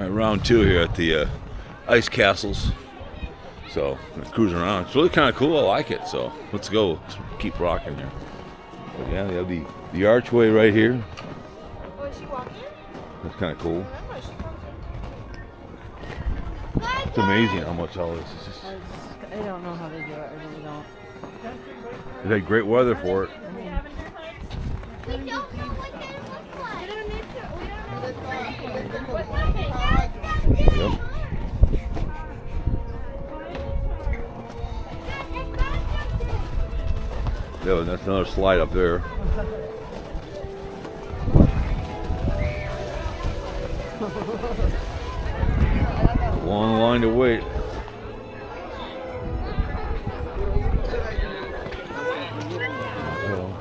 Round two here at the ice castles. So cruising around. It's really kind of cool. I like it. So let's go. Let's keep rocking here. But yeah, they have the archway right here. Oh, is she walking? That's kind of cool. It's amazing how much all this is. Just, I don't know how they do it. I really don't. they had great weather for it. We don't know what that looks like. We don't need to. Yep. Yeah, that's another slide up there. Long line to wait. So,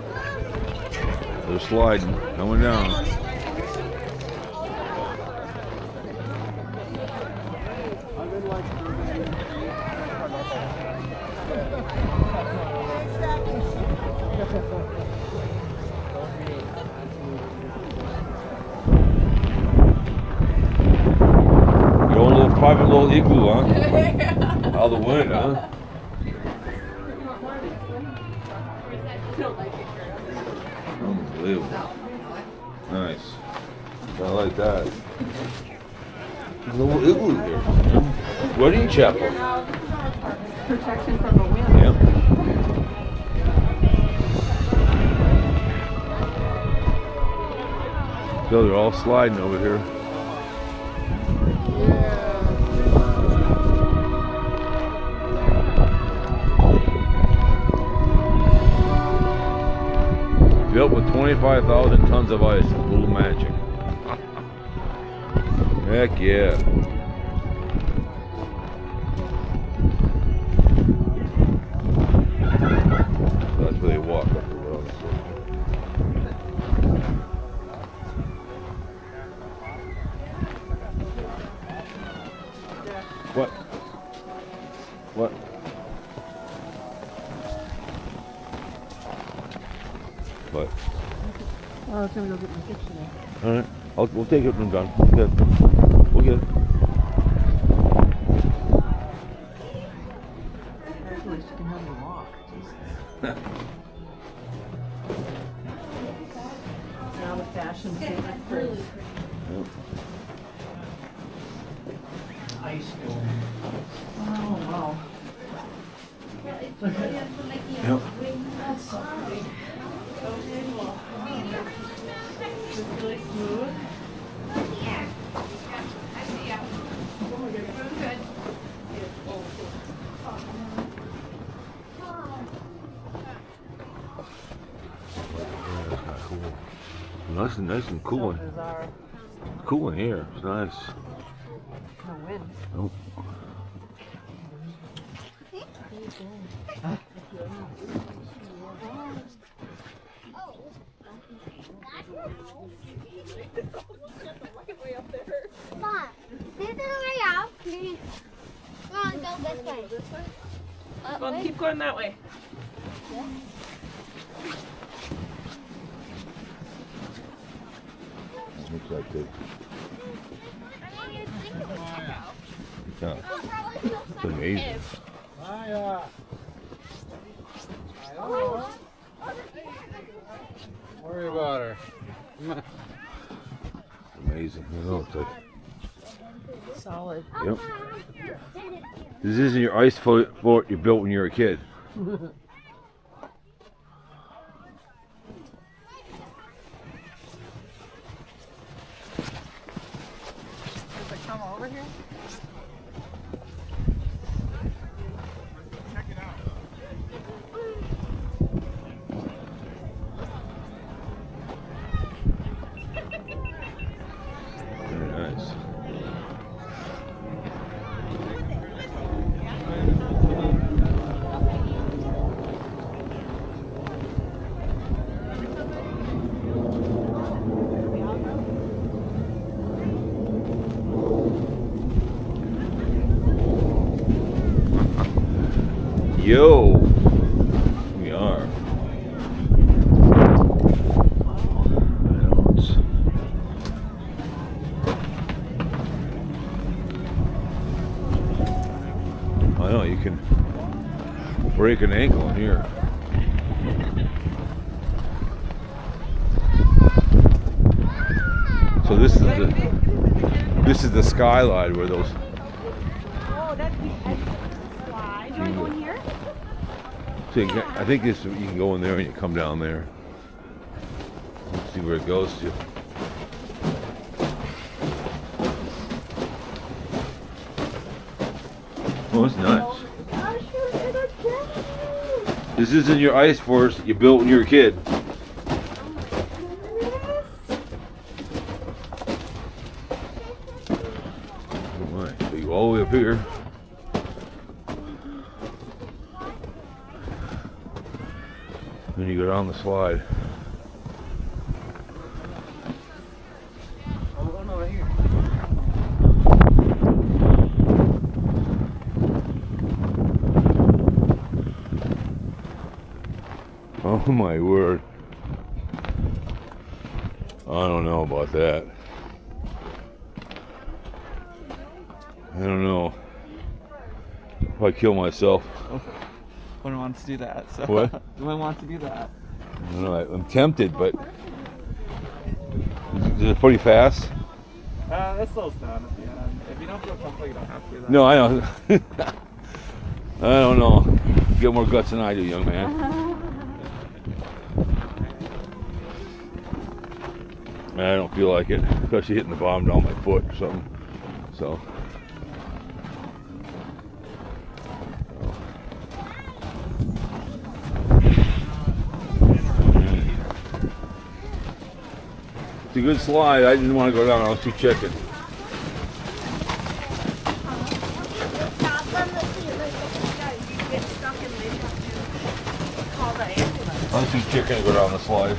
they're sliding, coming down. Your own little private little igloo, huh? Out of the wind, huh? Unbelievable. Nice. I like that. There's a little igloo here. Wedding chapel. Protection from the wind. Yep. So they're all sliding over here. Built with 25,000 tons of ice. A little magic. Heck yeah. So that's where they walk up the road. What? What? What? Oh, I was gonna go get my picture now. All right, we'll take it when I'm done. We'll get it. We'll get it. Actually, she can have me walk. Now the fashion statement for High school. oh wow. Yep. That's so pretty. It's really smooth. Nice and cool. Bizarre. Cool in here. It's nice. No wind. Nope. Mom, this is the way out. Please. Come on, go this way. Well, keep going that way. Looks like it. Yeah. It's amazing. Worry about her. Amazing. You know, it's like, Solid. yep. This isn't your ice fort you built when you were a kid. Does it come over here? Very nice. Yo, we are. I know you can break an ankle in here. So this is the skyline where those. Oh, that's the edge of the slide. Do you want to go in here? So I think this you can go in there and you come down there. Let's see where it goes to. Oh, it's nice. This isn't your ice forest that you built when you were a kid. Oh my, so you go all the way up here. Then you go down the slide. Oh my word. I don't know about that. I don't know. If I kill myself. No one wants to do that. So What? No one wants to do that. I don't know. I'm tempted, but is it pretty fast? It slows down at the end. If you don't feel comfortable, you don't have to do that. No, I know. I don't know. You got more guts than I do, young man. I don't feel like it, especially hitting the bottom down my foot or something. So. It's a good slide. I didn't want to go down. I was too chicken. I was too chicken to go down the slide.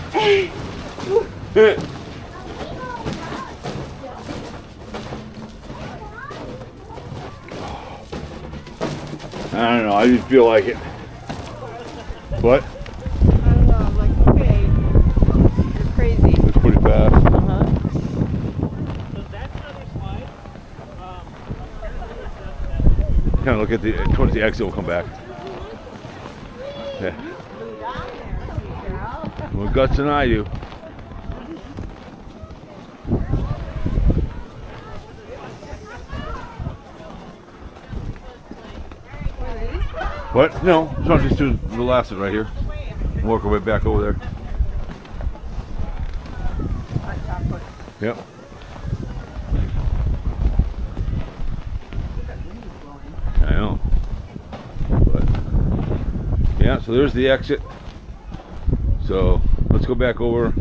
I don't know. I didn't feel like it. What? I don't know. I'm like, okay, you're crazy. It's pretty fast. Kind of look at the towards the exit. We'll come back. Yeah. More guts than I do. What? No, so I'll just do the last one right here. Work our way back over there. Yep. I know. But yeah, so there's the exit. So let's go back over.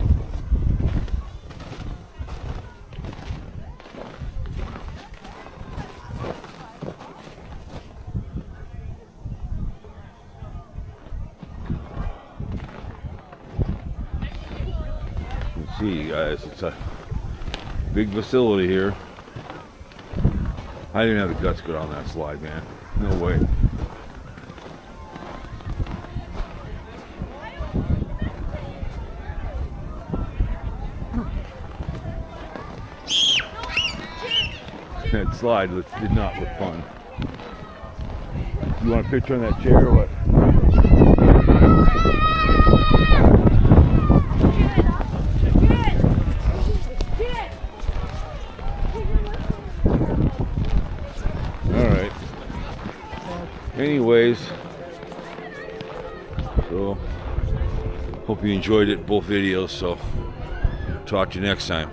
See, guys, it's a big facility here. I didn't have the guts to go down that slide, man. No way. That slide did not look fun. You want a picture on that chair or what? Alright. Anyways, so hope you enjoyed it, both videos, so talk to you next time.